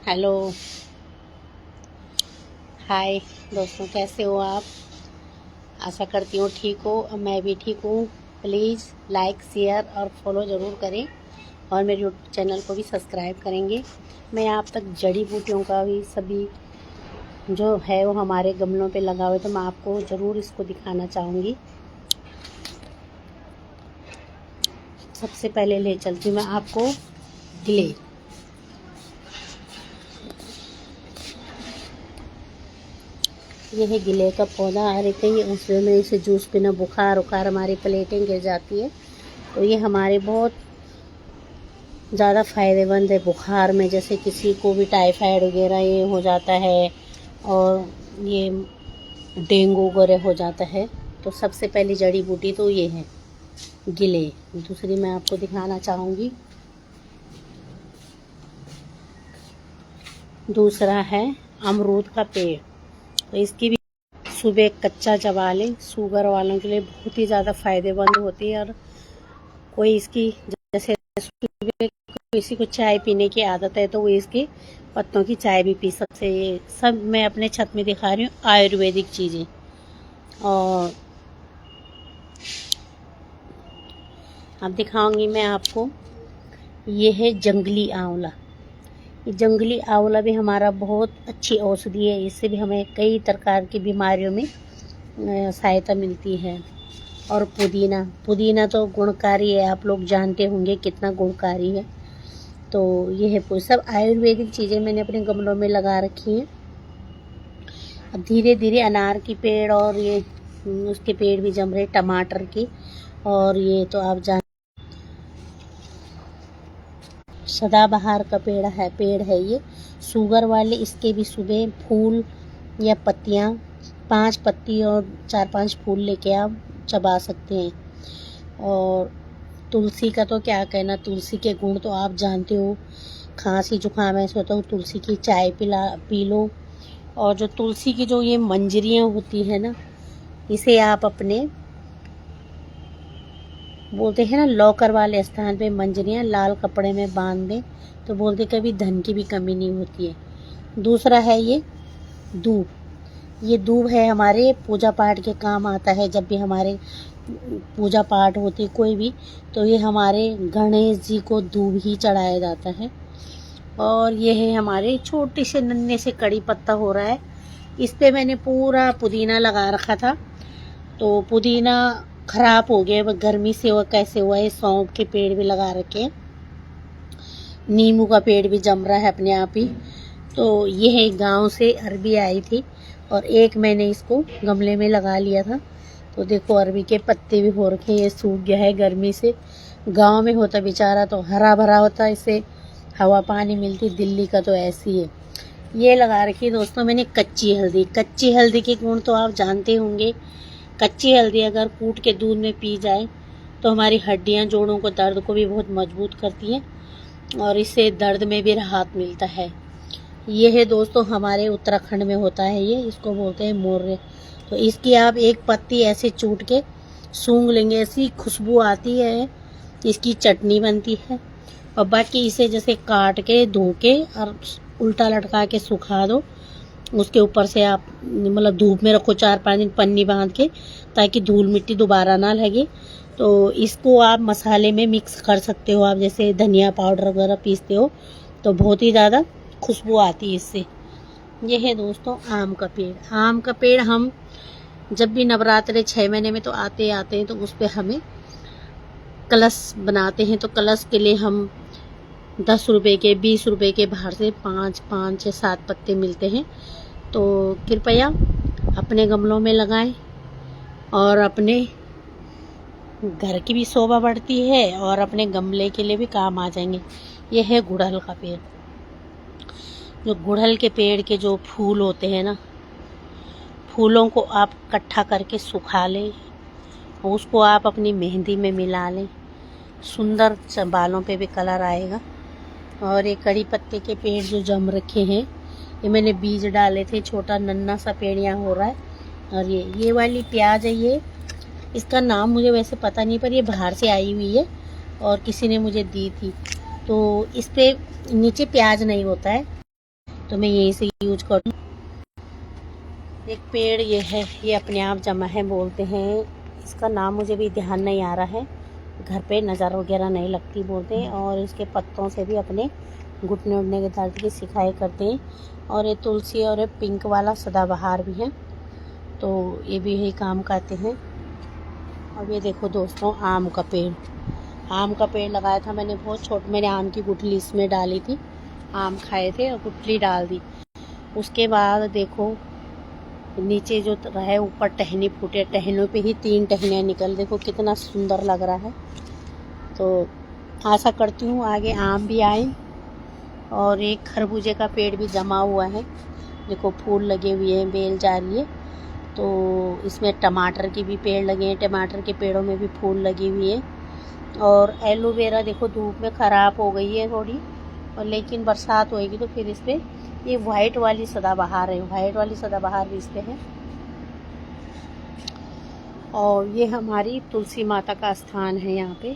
Hello, हाय दोस्तों, कैसे हो आप? आशा करती हूँ ठीक हो और मैं भी ठीक हूँ। प्लीज़ लाइक, शेयर और फॉलो ज़रूर करें और मेरे यूट्यूब चैनल को भी सब्सक्राइब करेंगे। मैं आप तक जड़ी बूटियों का भी सभी जो है वो हमारे गमलों पे लगा हुआ है, तो मैं आपको ज़रूर इसको दिखाना चाहूँगी। सबसे पहले ले चलती हूँ मैं आपको गिले। ये है गिले का पौधा। हर एक ही उसमें इसे जूस पीना, बुखार उखार हमारी प्लेटें गिर जाती है, तो ये हमारे बहुत ज़्यादा फ़ायदेमंद है बुखार में। जैसे किसी को भी टाइफाइड वगैरह ये हो जाता है और ये डेंगू वगैरह हो जाता है, तो सबसे पहली जड़ी बूटी तो ये है गिले। दूसरी मैं आपको दिखाना चाहूँगी, दूसरा है अमरूद का पेड़। तो इसकी भी सुबह कच्चा चबा लें, शुगर वालों के लिए बहुत ही ज़्यादा फ़ायदेमंद होती है। और कोई इसकी जैसे सुबह किसी को चाय पीने की आदत है तो वो इसके पत्तों की चाय भी पी सकते हैं। ये सब मैं अपने छत में दिखा रही हूँ आयुर्वेदिक चीज़ें। और अब दिखाऊंगी मैं आपको, ये है जंगली आंवला। ये जंगली आंवला भी हमारा बहुत अच्छी औषधि है। इससे भी हमें कई प्रकार की बीमारियों में सहायता मिलती है। और पुदीना, पुदीना तो गुणकारी है, आप लोग जानते होंगे कितना गुणकारी है। तो ये है सब आयुर्वेदिक चीज़ें मैंने अपने गमलों में लगा रखी हैं। अब धीरे धीरे अनार की पेड़ और ये उसके पेड़ भी जम रहे, टमाटर की। और ये तो आप जान सदाबहार का पेड़ है ये, शुगर वाले। इसके भी सुबह फूल या पत्तियाँ, 5 पत्ती और 4-5 फूल लेके आप चबा सकते हैं। और तुलसी का तो क्या कहना, तुलसी के गुण तो आप जानते हो। खांसी जुकाम ऐसे होता है, तुलसी की चाय पी लो। और जो तुलसी की जो ये मंजरियाँ होती है ना, इसे आप अपने बोलते हैं ना लॉकर वाले स्थान पे मंजरियाँ लाल कपड़े में बांध दें, तो बोलते कभी धन की भी कमी नहीं होती है। दूसरा है ये दूब। ये दूब है हमारे पूजा पाठ के काम आता है। जब भी हमारे पूजा पाठ होती कोई भी, तो ये हमारे गणेश जी को दूब ही चढ़ाया जाता है। और ये है हमारे छोटे से नन्हे से कड़ी पत्ता हो रहा है, इस पे मैंने पूरा पुदीना लगा रखा था, तो पुदीना खराब हो गया। वह गर्मी से हुआ कैसे हुआ है। सौंफ के पेड़ भी लगा रखे हैं, नींबू का पेड़ भी जम रहा है अपने आप ही। तो ये है गांव से अरबी आई थी और एक मैंने इसको गमले में लगा लिया था। तो देखो अरबी के पत्ते भी हो रखे, ये सूख गया है गर्मी से। गांव में होता बेचारा तो हरा भरा होता, इससे हवा पानी मिलती। दिल्ली का तो ऐसी है। ये लगा रखी दोस्तों मैंने कच्ची हल्दी। कच्ची हल्दी के गुण तो आप जानते होंगे। कच्ची हल्दी अगर कूट के दूध में पी जाए तो हमारी हड्डियां, जोड़ों को, दर्द को भी बहुत मजबूत करती हैं और इससे दर्द में भी राहत मिलता है। ये है दोस्तों हमारे उत्तराखंड में होता है ये, इसको बोलते हैं मोर्रे। तो इसकी आप एक पत्ती ऐसे चूट के सूंघ लेंगे, ऐसी खुशबू आती है। इसकी चटनी बनती है। और बाकी इसे जैसे काट के धो के और उल्टा लटका के सुखा दो, उसके ऊपर से आप मतलब धूप में रखो 4-5 दिन पन्नी बांध के, ताकि धूल मिट्टी दोबारा ना लगे। तो इसको आप मसाले में मिक्स कर सकते हो। आप जैसे धनिया पाउडर वगैरह पीसते हो तो बहुत ही ज़्यादा खुशबू आती है इससे। ये है दोस्तों आम का पेड़। आम का पेड़ हम जब भी नवरात्रे 6 महीने में तो आते हैं, तो उस पर हमें कलश बनाते हैं। तो कलश के लिए हम 10 रुपये के, 20 रुपये के बाहर से 5 या 7 पत्ते मिलते हैं। तो कृपया अपने गमलों में लगाएं और अपने घर की भी शोभा बढ़ती है और अपने गमले के लिए भी काम आ जाएंगे। यह है गुड़हल का पेड़। जो गुड़हल के पेड़ के जो फूल होते हैं ना, फूलों को आप इकट्ठा करके सुखा लें, उसको आप अपनी मेहंदी में मिला लें, सुंदर बालों पे भी कलर आएगा। और ये कड़ी पत्ते के पेड़ जो जम रखे हैं, ये मैंने बीज डाले थे, छोटा नन्ना सा पेड़ यहाँ हो रहा है। और ये वाली प्याज है, ये इसका नाम मुझे वैसे पता नहीं, पर ये बाहर से आई हुई है और किसी ने मुझे दी थी। तो इस पे नीचे प्याज नहीं होता है, तो मैं यही से यूज करूँ। एक पेड़ ये है, ये अपने आप जमा है बोलते हैं, इसका नाम मुझे भी ध्यान नहीं आ रहा है, घर पे नज़र वगैरह नहीं लगती बोलते हैं, और इसके पत्तों से भी अपने घुटने उठने के दर्द की सिकाई करते हैं। और ये तुलसी और ये पिंक वाला सदाबहार भी है, तो ये भी यही काम करते हैं। और ये देखो दोस्तों, आम का पेड़ लगाया था मैंने, बहुत छोटा, मैंने आम की गुठली इसमें डाली थी, आम खाए थे और गुठली डाल दी। उसके बाद देखो नीचे जो है ऊपर टहनी फूटे, टहनों पे ही 3 टहनियाँ निकल, देखो कितना सुंदर लग रहा है। तो आशा करती हूँ आगे आम भी आए। और एक खरबूजे का पेड़ भी जमा हुआ है, देखो फूल लगे हुए हैं, बेल जा रही है। तो इसमें टमाटर के भी पेड़ लगे हैं, टमाटर के पेड़ों में भी फूल लगी हुई है। और एलोवेरा देखो धूप में ख़राब हो गई है थोड़ी, और लेकिन बरसात होएगी तो फिर इस पर ये वाइट वाली सदाबहार है, वाइट वाली सदाबहार भी इस पर है। और ये हमारी तुलसी माता का स्थान है यहाँ पे।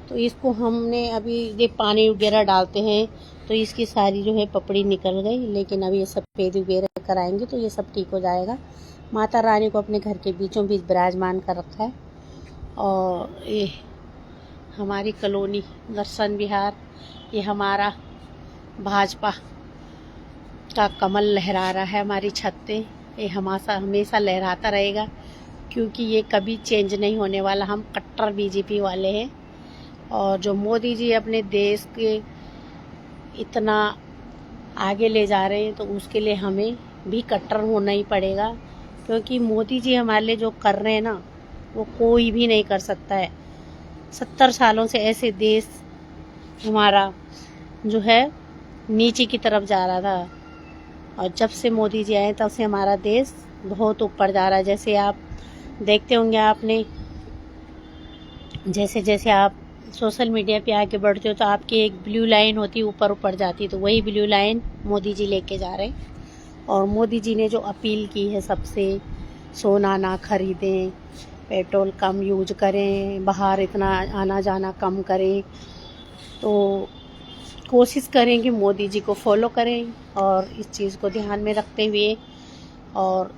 तो इसको हमने अभी ये पानी वगैरह डालते हैं तो इसकी सारी जो है पपड़ी निकल गई, लेकिन अभी ये सफ़ेद वगैरह कराएंगे तो ये सब ठीक हो जाएगा। माता रानी को अपने घर के बीचों बीच विराजमान कर रखा है। और ये हमारी कॉलोनी दर्शन विहार, ये हमारा भाजपा का कमल लहरा रहा है हमारी छत पे, ये हमेशा लहराता रहेगा, क्योंकि ये कभी चेंज नहीं होने वाला। हम कट्टर बीजेपी वाले हैं, और जो मोदी जी अपने देश के इतना आगे ले जा रहे हैं तो उसके लिए हमें भी कट्टर होना ही पड़ेगा, क्योंकि मोदी जी हमारे लिए जो कर रहे हैं ना, वो कोई भी नहीं कर सकता है। 70 सालों से ऐसे देश हमारा जो है नीचे की तरफ जा रहा था, और जब से मोदी जी आए तब से हमारा देश बहुत ऊपर जा रहा है। जैसे आप देखते होंगे, आपने जैसे जैसे आप सोशल मीडिया पे आगे बढ़ते हो तो आपकी एक ब्लू लाइन होती है, ऊपर ऊपर जाती, तो वही ब्लू लाइन मोदी जी लेके जा रहे हैं। और मोदी जी ने जो अपील की है सबसे, सोना ना खरीदें, पेट्रोल कम यूज करें, बाहर इतना आना जाना कम करें, तो कोशिश करें कि मोदी जी को फॉलो करें। और इस चीज़ को ध्यान में रखते हुए और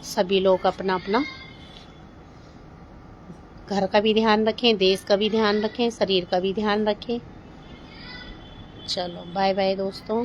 सभी लोग अपना अपना घर का भी ध्यान रखें, देश का भी ध्यान रखें, शरीर का भी ध्यान रखें। चलो बाय बाय दोस्तों।